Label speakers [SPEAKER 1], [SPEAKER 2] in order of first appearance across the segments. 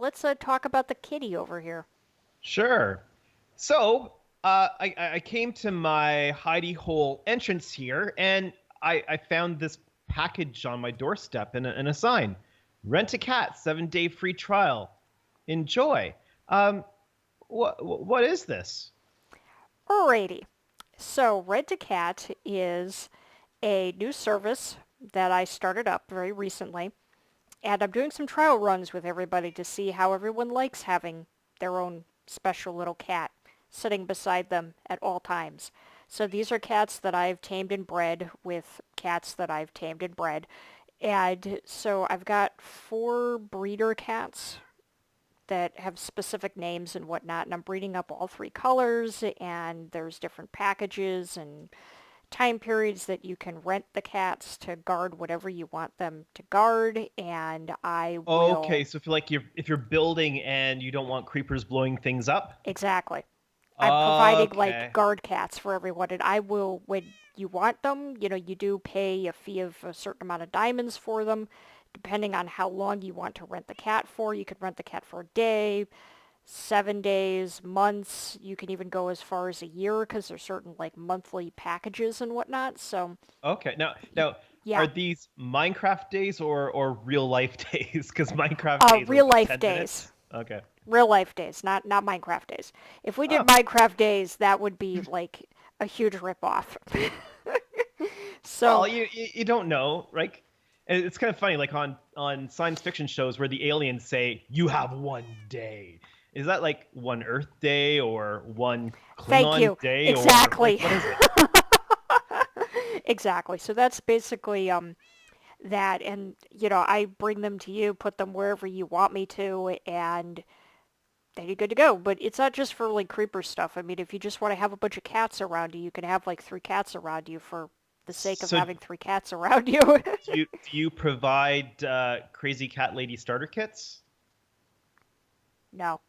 [SPEAKER 1] let's talk about the kitty over here.
[SPEAKER 2] Sure. So, I came to my hidey hole entrance here, and I found this package on my doorstep and a sign. Rent a cat, 7-day free trial. Enjoy. Um, what is this?
[SPEAKER 1] Alrighty. So, Rent a Cat is a new service that I started up very recently, and I'm doing some trial runs with everybody to see how everyone likes having their own special little cat sitting beside them at all times. So these are cats that I've tamed and bred with cats that I've tamed and bred. And so I've got 4 breeder cats that have specific names and whatnot, and I'm breeding up all 3 colors, and there's different packages and time periods that you can rent the cats to guard whatever you want them to guard, and I
[SPEAKER 2] Okay,
[SPEAKER 1] will...
[SPEAKER 2] so if you're building and you don't want creepers blowing things up.
[SPEAKER 1] Exactly. I'm providing like
[SPEAKER 2] Okay.
[SPEAKER 1] guard cats for everyone, and I will, when you want them, you do pay a fee of a certain amount of diamonds for them, depending on how long you want to rent the cat for. You could rent the cat for a day, 7 days, months. You can even go as far as a year because there's certain like monthly packages and whatnot. So,
[SPEAKER 2] Okay. Now, are
[SPEAKER 1] yeah,
[SPEAKER 2] these Minecraft days or real life days? Because Minecraft days are
[SPEAKER 1] real
[SPEAKER 2] what,
[SPEAKER 1] life
[SPEAKER 2] 10
[SPEAKER 1] days.
[SPEAKER 2] minutes? Okay.
[SPEAKER 1] Real life days, not Minecraft days. If we did
[SPEAKER 2] Oh,
[SPEAKER 1] Minecraft days, that would be like a huge ripoff.
[SPEAKER 2] well,
[SPEAKER 1] So,
[SPEAKER 2] you don't know, right? And it's kind of funny, like on science fiction shows where the aliens say you have 1 day. Is that like one Earth day or one
[SPEAKER 1] thank
[SPEAKER 2] Klingon
[SPEAKER 1] you.
[SPEAKER 2] day or like
[SPEAKER 1] Exactly.
[SPEAKER 2] what is it?
[SPEAKER 1] Exactly. So that's basically that, and I bring them to you, put them wherever you want me to, and then you're good to go. But it's not just for like creeper stuff. I mean, if you just want to have a bunch of cats around you, you can have like 3 cats around you for the sake of
[SPEAKER 2] So
[SPEAKER 1] having 3 cats around you.
[SPEAKER 2] do you provide crazy cat lady starter kits?
[SPEAKER 1] No.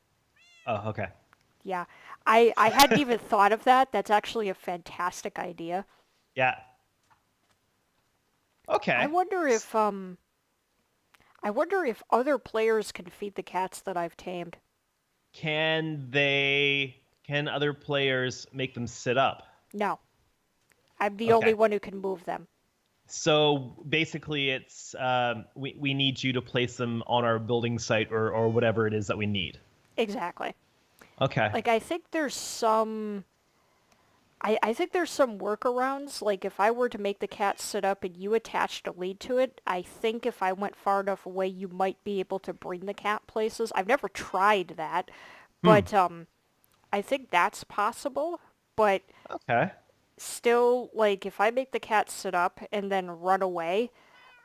[SPEAKER 2] Oh, okay.
[SPEAKER 1] Yeah. I hadn't even thought of that. That's actually a fantastic idea.
[SPEAKER 2] Yeah.
[SPEAKER 1] I
[SPEAKER 2] Okay.
[SPEAKER 1] wonder if um I wonder if other players can feed the cats that I've tamed.
[SPEAKER 2] Can other players make them sit up?
[SPEAKER 1] No. I'm the only
[SPEAKER 2] Okay.
[SPEAKER 1] one who can move them.
[SPEAKER 2] So basically, it's we need you to place them on our building site or whatever it is that we need.
[SPEAKER 1] Exactly.
[SPEAKER 2] Okay.
[SPEAKER 1] Like I think there's some workarounds. Like if I were to make the cat sit up and you attached a lead to it, I think if I went far enough away, you might be able to bring the cat places. I've never tried that,
[SPEAKER 2] Hmm.
[SPEAKER 1] but I think that's possible. But
[SPEAKER 2] Okay.
[SPEAKER 1] still, like if I make the cat sit up and then run away,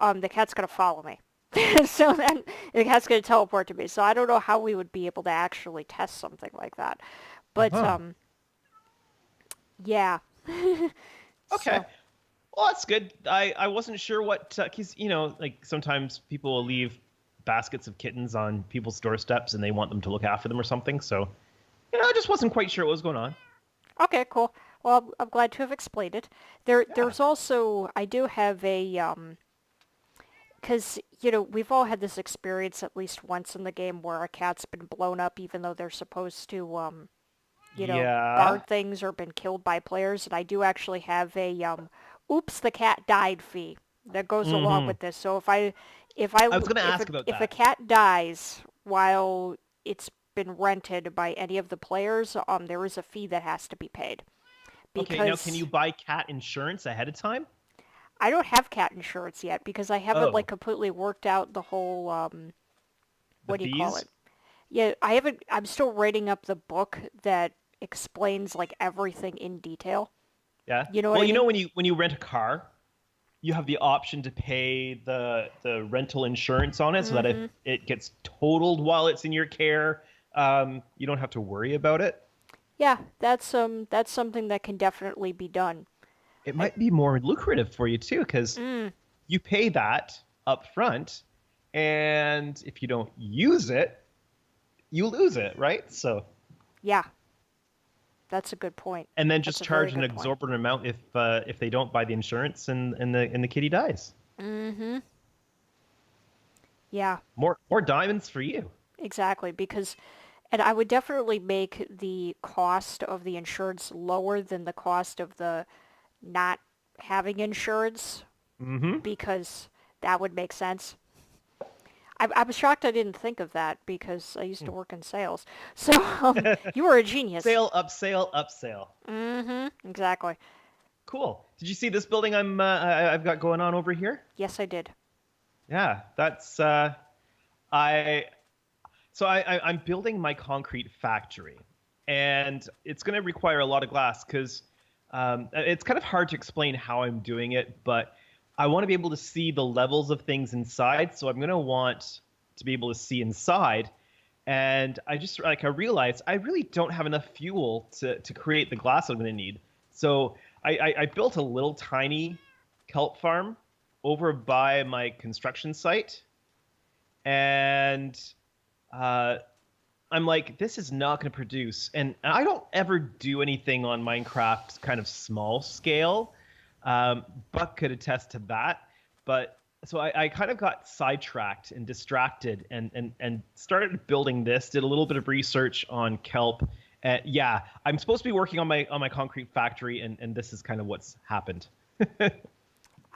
[SPEAKER 1] the cat's gonna follow me. So then the cat's gonna teleport to me. So I don't know how we would be able to actually test something like that. But
[SPEAKER 2] Uh-huh.
[SPEAKER 1] yeah.
[SPEAKER 2] Okay.
[SPEAKER 1] So
[SPEAKER 2] Well, that's good. I wasn't sure what because like sometimes people will leave baskets of kittens on people's doorsteps and they want them to look after them or something. So I just wasn't quite sure what was going on.
[SPEAKER 1] okay, cool. Well, I'm glad to have explained it.
[SPEAKER 2] Yeah.
[SPEAKER 1] There's also I do have a because we've all had this experience at least once in the game where a cat's been blown up even though they're supposed to
[SPEAKER 2] Yeah.
[SPEAKER 1] guard things or been killed by players, and I do actually have a oops the cat died fee that goes along
[SPEAKER 2] Mm-hmm.
[SPEAKER 1] with this. So if I
[SPEAKER 2] I was gonna
[SPEAKER 1] if
[SPEAKER 2] ask about
[SPEAKER 1] a
[SPEAKER 2] that.
[SPEAKER 1] cat dies while it's been rented by any of the players, there is a fee that has to be paid
[SPEAKER 2] Okay, now can you
[SPEAKER 1] because
[SPEAKER 2] buy cat insurance ahead of time?
[SPEAKER 1] I don't have cat insurance yet because I haven't like
[SPEAKER 2] Oh,
[SPEAKER 1] completely worked out the whole
[SPEAKER 2] the
[SPEAKER 1] what do you call
[SPEAKER 2] fees?
[SPEAKER 1] it? Yeah, I haven't. I'm still writing up the book that explains like everything in detail.
[SPEAKER 2] Yeah.
[SPEAKER 1] You know what
[SPEAKER 2] Well,
[SPEAKER 1] I mean?
[SPEAKER 2] when you rent a car, you have the option to pay the rental insurance on it so that if
[SPEAKER 1] Mm-hmm.
[SPEAKER 2] it gets totaled while it's in your care, you don't have to worry about it.
[SPEAKER 1] Yeah, that's something that can definitely be done.
[SPEAKER 2] It
[SPEAKER 1] I,
[SPEAKER 2] might be more lucrative for you too, because
[SPEAKER 1] mm,
[SPEAKER 2] you pay that up front, and if you don't use it, you lose it, right? So,
[SPEAKER 1] yeah, that's a good point.
[SPEAKER 2] and then
[SPEAKER 1] That's
[SPEAKER 2] just
[SPEAKER 1] a very
[SPEAKER 2] charge an
[SPEAKER 1] good point.
[SPEAKER 2] exorbitant amount if they don't buy the insurance and the kitty dies.
[SPEAKER 1] Mm-hmm. Yeah.
[SPEAKER 2] More diamonds for you.
[SPEAKER 1] exactly. And I would definitely make the cost of the insurance lower than the cost of the not having insurance
[SPEAKER 2] Mm-hmm.
[SPEAKER 1] because that would make sense. I'm shocked I didn't think of that because I used to work in sales. So you were a genius.
[SPEAKER 2] Sale, upsale, upsale.
[SPEAKER 1] Mm-hmm. Exactly.
[SPEAKER 2] Cool. Did you see this building I've got going on over here?
[SPEAKER 1] Yes, I did.
[SPEAKER 2] Yeah, that's I I'm building my concrete factory, and it's going to require a lot of glass because it's kind of hard to explain how I'm doing it, but I want to be able to see the levels of things inside. So I'm going to want to be able to see inside. And I realized I really don't have enough fuel to create the glass I'm going to need. So I built a little tiny kelp farm over by my construction site, and uh, I'm like, this is not going to produce. And I don't ever do anything on Minecraft kind of small scale. Buck could attest to that. But so I kind of got sidetracked and distracted and started building this, did a little bit of research on kelp. And yeah, I'm supposed to be working on my concrete factory, and this is kind of what's happened.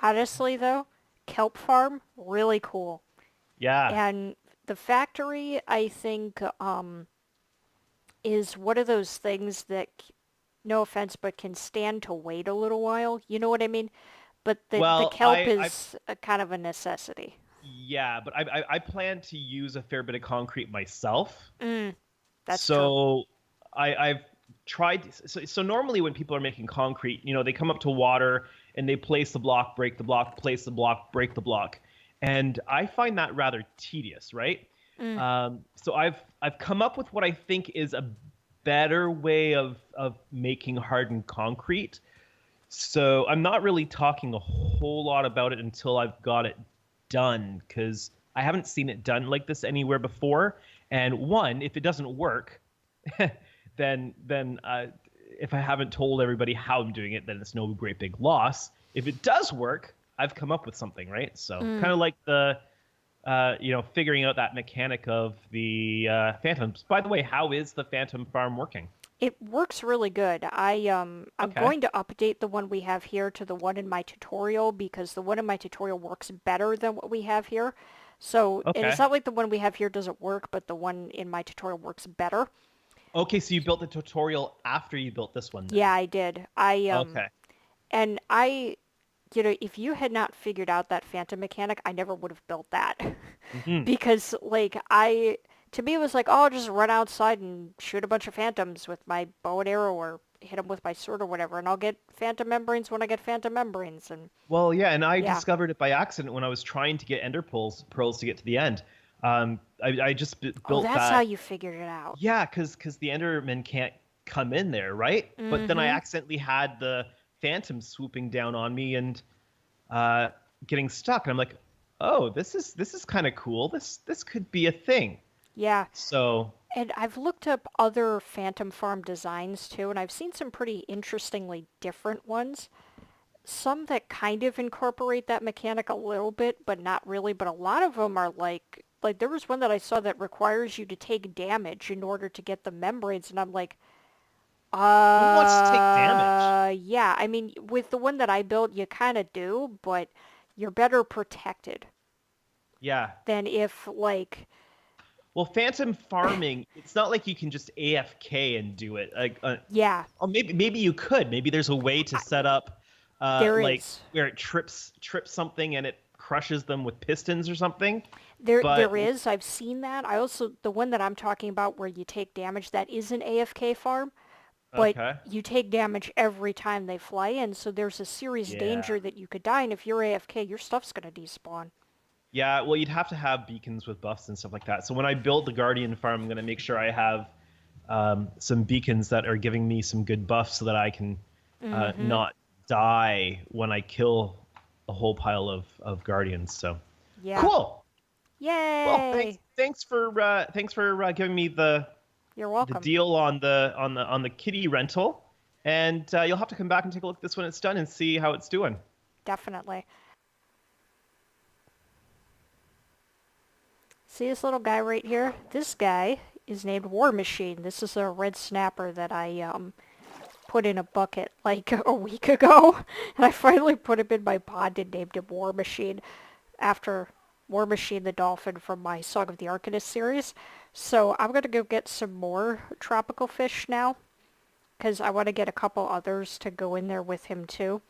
[SPEAKER 1] Honestly, though, kelp farm, really cool.
[SPEAKER 2] Yeah.
[SPEAKER 1] And the factory, I think, is one of those things that, no offense, but can stand to wait a little while. You know what I mean? But the
[SPEAKER 2] Well,
[SPEAKER 1] kelp is a kind of a necessity.
[SPEAKER 2] yeah, but I plan to use a fair bit of concrete myself.
[SPEAKER 1] Mm, that's true.
[SPEAKER 2] So I've tried. So normally when people are making concrete, they come up to water and they place the block, break the block, place the block, break the block, and I find that rather tedious, right?
[SPEAKER 1] Mm,
[SPEAKER 2] So I've come up with what I think is a better way of making hardened concrete. So I'm not really talking a whole lot about it until I've got it done because I haven't seen it done like this anywhere before. And one, if it doesn't work, then if I haven't told everybody how I'm doing it, then it's no great big loss. If it does work, I've come up with something, right? So
[SPEAKER 1] mm.
[SPEAKER 2] kind of like the figuring out that mechanic of the phantoms. By the way, how is the phantom farm working?
[SPEAKER 1] It works really good. I'm
[SPEAKER 2] Okay.
[SPEAKER 1] going to update the one we have here to the one in my tutorial because the one in my tutorial works better than what we have here. So, and it's
[SPEAKER 2] Okay.
[SPEAKER 1] not like the one we have here doesn't work, but the one in my tutorial works better.
[SPEAKER 2] Okay, so you built the tutorial after you built this one
[SPEAKER 1] Yeah,
[SPEAKER 2] then.
[SPEAKER 1] I did. I
[SPEAKER 2] Okay.
[SPEAKER 1] and I if you had not figured out that phantom mechanic, I never would have built that.
[SPEAKER 2] Hmm.
[SPEAKER 1] Because to me it was like, oh, I'll just run outside and shoot a bunch of phantoms with my bow and arrow or hit them with my sword or whatever, and I'll get phantom membranes when I get phantom membranes, and
[SPEAKER 2] Well, yeah, and I
[SPEAKER 1] yeah.
[SPEAKER 2] discovered it by accident when I was trying to get ender pearls to get to the end. I just
[SPEAKER 1] Oh,
[SPEAKER 2] built
[SPEAKER 1] that's how
[SPEAKER 2] that.
[SPEAKER 1] you figured it out.
[SPEAKER 2] Yeah, because the endermen can't come in there, right? But then I
[SPEAKER 1] Mm-hmm.
[SPEAKER 2] accidentally had the phantom swooping down on me and uh, getting stuck, and I'm like, oh, this is kind of cool. This could be a thing.
[SPEAKER 1] Yeah.
[SPEAKER 2] So
[SPEAKER 1] And I've looked up other phantom farm designs too, and I've seen some pretty interestingly different ones. Some that kind of incorporate that mechanic a little bit, but not really. But a lot of them are like there was one that I saw that requires you to take damage in order to get the membranes, and I'm like,
[SPEAKER 2] who wants to take damage?
[SPEAKER 1] yeah. I mean, with the one that I built, you kind of do, but you're better protected
[SPEAKER 2] Yeah.
[SPEAKER 1] than if like,
[SPEAKER 2] Well, phantom farming, it's not like you can just AFK and do it. Like,
[SPEAKER 1] yeah,
[SPEAKER 2] oh, maybe you could. Maybe there's a way to
[SPEAKER 1] I,
[SPEAKER 2] set up,
[SPEAKER 1] there
[SPEAKER 2] like
[SPEAKER 1] is.
[SPEAKER 2] where it trips something and it crushes them with pistons or something. But
[SPEAKER 1] There is. I've seen that. I also the one that I'm talking about where you take damage that is an AFK farm, but
[SPEAKER 2] okay,
[SPEAKER 1] you take damage every time they fly in, so there's a serious
[SPEAKER 2] yeah,
[SPEAKER 1] danger that you could die, and if you're AFK, your stuff's gonna despawn.
[SPEAKER 2] yeah. Well, you'd have to have beacons with buffs and stuff like that. So when I build the guardian farm, I'm gonna make sure I have some beacons that are giving me some good buffs so that I can
[SPEAKER 1] Mm-hmm.
[SPEAKER 2] not die when I kill a whole pile of guardians. So
[SPEAKER 1] Yeah.
[SPEAKER 2] cool. Well, thanks
[SPEAKER 1] Yay!
[SPEAKER 2] thanks for giving me
[SPEAKER 1] You're
[SPEAKER 2] the
[SPEAKER 1] welcome.
[SPEAKER 2] deal on the kitty rental, and you'll have to come back and take a look at this when it's done and see how it's doing.
[SPEAKER 1] Definitely. See this little guy right here? This guy is named War Machine. This is a red snapper that I put in a bucket like a week ago. And I finally put him in my pond and named him War Machine after War Machine the dolphin from my Song of the Arcanist series. So I'm going to go get some more tropical fish now, because I want to get a couple others to go in there with him too.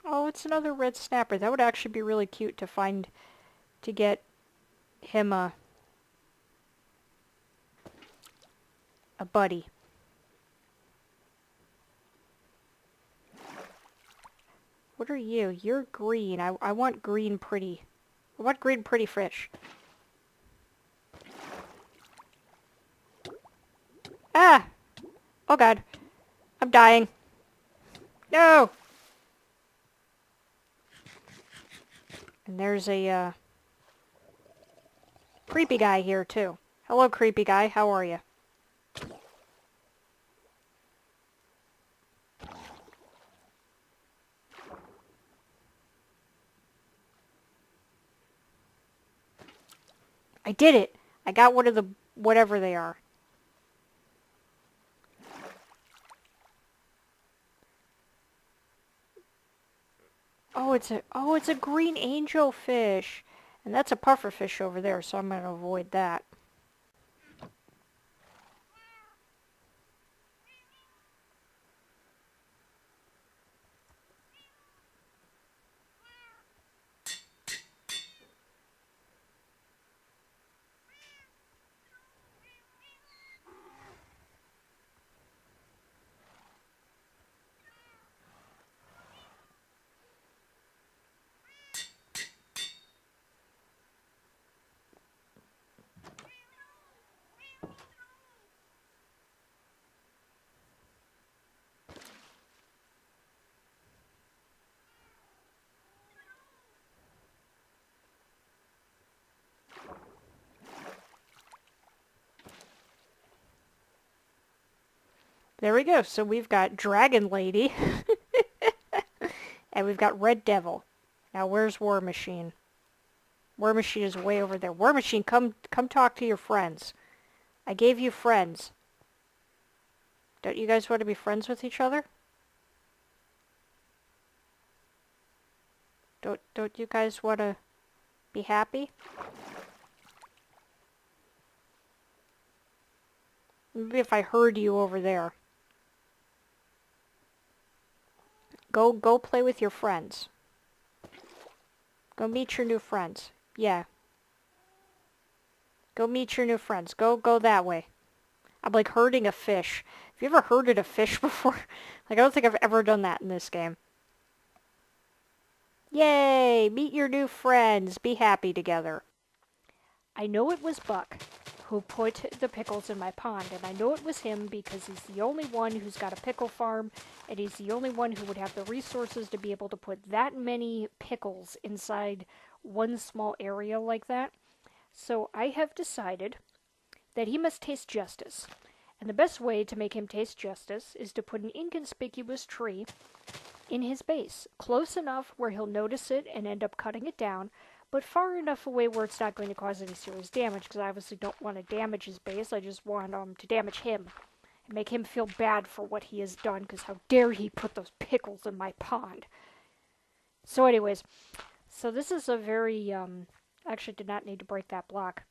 [SPEAKER 1] Oh, it's another red snapper. That would actually be really cute to get him a buddy. What are you? You're green. I want green pretty. I want green pretty fish. Ah! Oh god. I'm dying. No! And there's a creepy guy here too. Hello, creepy guy. How are you? I did it! I got one of the whatever they are. Oh, it's a green angelfish. And that's a pufferfish over there, so I'm going to avoid that. There we go. So we've got Dragon Lady. And we've got Red Devil. Now where's War Machine? War Machine is way over there. War Machine, come talk to your friends. I gave you friends. Don't you guys want to be friends with each other? Don't you guys want to be happy? Maybe if I heard you over there. Go play with your friends. Go meet your new friends. Yeah. Go meet your new friends. Go that way. I'm like herding a fish. Have you ever herded a fish before? Like, I don't think I've ever done that in this game. Yay! Meet your new friends. Be happy together. I know it was Buck who put the pickles in my pond, and I know it was him because he's the only one who's got a pickle farm, and he's the only one who would have the resources to be able to put that many pickles inside one small area like that. So I have decided that he must taste justice. And the best way to make him taste justice is to put an inconspicuous tree in his base, close enough where he'll notice it and end up cutting it down, but far enough away where it's not going to cause any serious damage, because I obviously don't want to damage his base. I just want to damage him and make him feel bad for what he has done, because how dare he put those pickles in my pond. So anyways, so this is a very, actually did not need to break that block.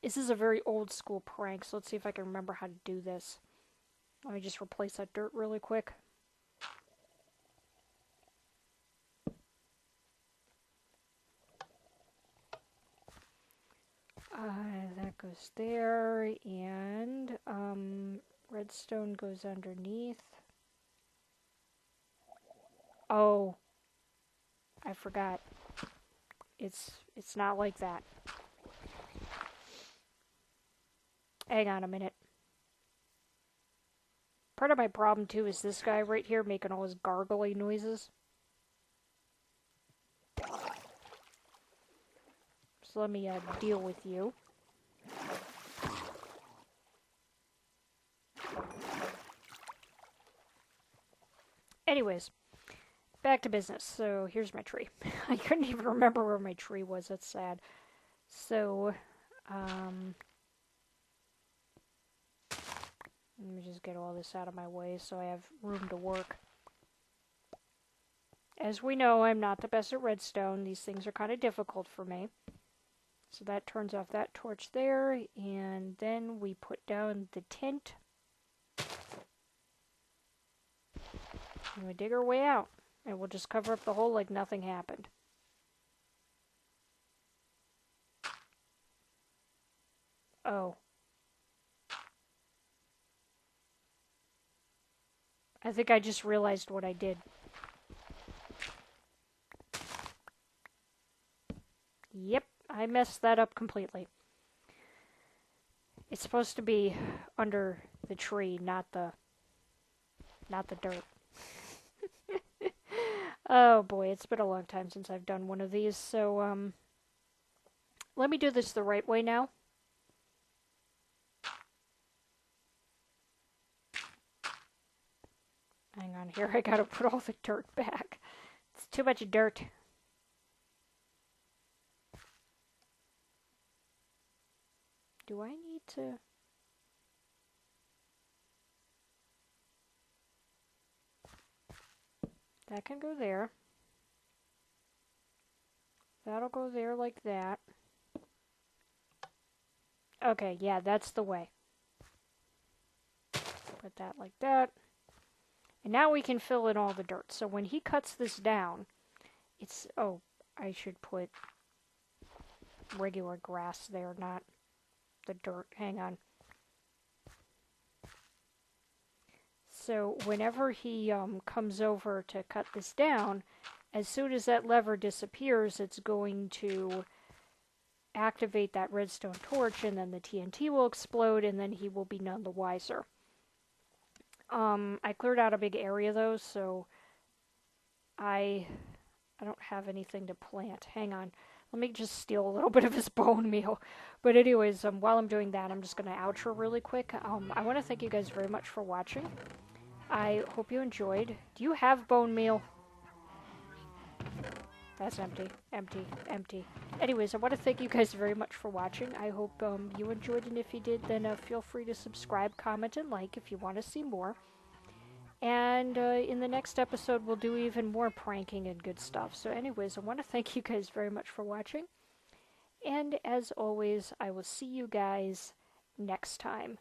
[SPEAKER 1] This is a very old school prank, so let's see if I can remember how to do this. Let me just replace that dirt really quick. That goes there, and redstone goes underneath. Oh, I forgot. It's not like that. Hang on a minute. Part of my problem too is this guy right here making all his gargly noises. So let me deal with you. Anyways, back to business. So here's my tree. I couldn't even remember where my tree was. That's sad. So, let me just get all this out of my way so I have room to work. As we know, I'm not the best at redstone. These things are kind of difficult for me. So that turns off that torch there, and then we put down the tent. And we dig our way out. And we'll just cover up the hole like nothing happened. Oh. I think I just realized what I did. Yep, I messed that up completely. It's supposed to be under the tree, not the dirt. Oh boy, it's been a long time since I've done one of these, so let me do this the right way now. Hang on here, I gotta put all the dirt back. It's too much dirt. Do I need to... That can go there. That'll go there like that. Okay, yeah, that's the way. Put that like that. And now we can fill in all the dirt. So when he cuts this down, it's... Oh, I should put regular grass there, not the dirt. Hang on. So whenever he comes over to cut this down, as soon as that lever disappears, it's going to activate that redstone torch, and then the TNT will explode, and then he will be none the wiser. I cleared out a big area though, so I don't have anything to plant. Hang on. Let me just steal a little bit of his bone meal. But anyways, while I'm doing that, I'm just going to outro really quick. I want to thank you guys very much for watching. I hope you enjoyed. Do you have bone meal? That's empty, empty, empty. Anyways, I want to thank you guys very much for watching. I hope you enjoyed, and if you did, then feel free to subscribe, comment, and like if you want to see more. And in the next episode, we'll do even more pranking and good stuff. So anyways, I want to thank you guys very much for watching. And as always, I will see you guys next time.